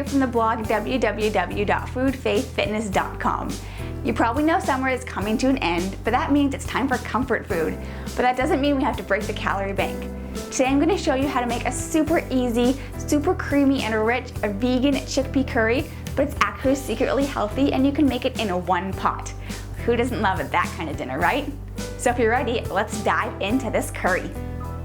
you from the blog www.foodfaithfitness.com. You probably know summer is coming to an end, but that means it's time for comfort food. But that doesn't mean we have to break the calorie bank. Today I'm going to show you how to make a super easy, super creamy and rich vegan chickpea curry, but it's actually secretly healthy and you can make it in one pot. Who doesn't love that kind of dinner, right? So if you're ready, let's dive into this curry.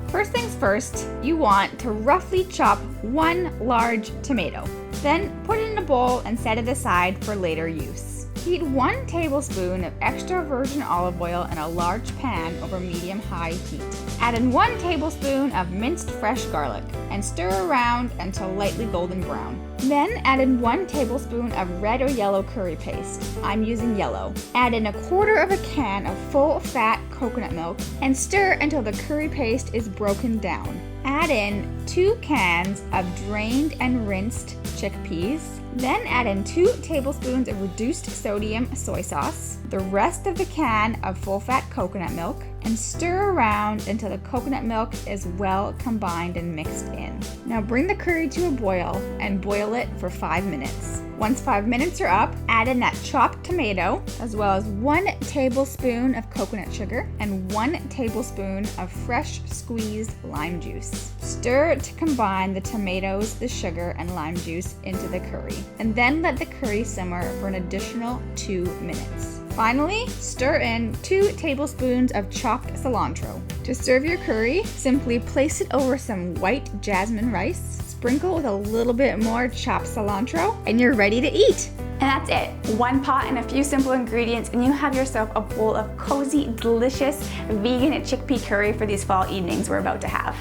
First things first, you want to roughly chop 1 large tomato. Then put it in a bowl and set it aside for later use. Heat 1 tablespoon of extra virgin olive oil in a large pan over medium-high heat. Add in 1 tablespoon of minced fresh garlic and stir around until lightly golden brown. Then add in 1 tablespoon of red or yellow curry paste. I'm using yellow. Add in 1/4 of a can of full-fat coconut milk and stir until the curry paste is broken down. Add in 2 cans of drained and rinsed chickpeas. Then add in 2 tablespoons of reduced sodium soy sauce, the rest of the can of full-fat coconut milk, and stir around until the coconut milk is well combined and mixed in. Now bring the curry to a boil and boil it for 5 minutes. Once 5 minutes are up, add in that chopped tomato, as well as 1 tablespoon of coconut sugar and 1 tablespoon of fresh squeezed lime juice. Stir to combine the tomatoes, the sugar, and lime juice into the curry, and then let the curry simmer for an additional 2 minutes. Finally, stir in 2 tablespoons of chopped cilantro. To serve your curry, simply place it over some white jasmine rice, sprinkle with a little bit more chopped cilantro, and you're ready to eat. And that's it. 1 pot and a few simple ingredients, and you have yourself a bowl of cozy, delicious vegan chickpea curry for these fall evenings we're about to have.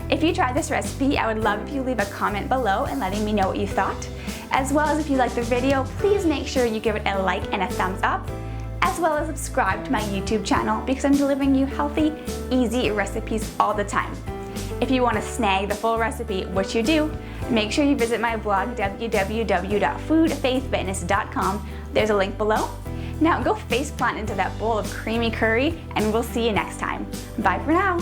If you tried this recipe, I would love if you leave a comment below and letting me know what you thought. As well as if you liked the video, please make sure you give it a like and a thumbs up, as well as subscribe to my YouTube channel because I'm delivering you healthy, easy recipes all the time. If you want to snag the full recipe, which you do, make sure you visit my blog www.foodfaithfitness.com. There's a link below. Now go faceplant into that bowl of creamy curry and we'll see you next time. Bye for now.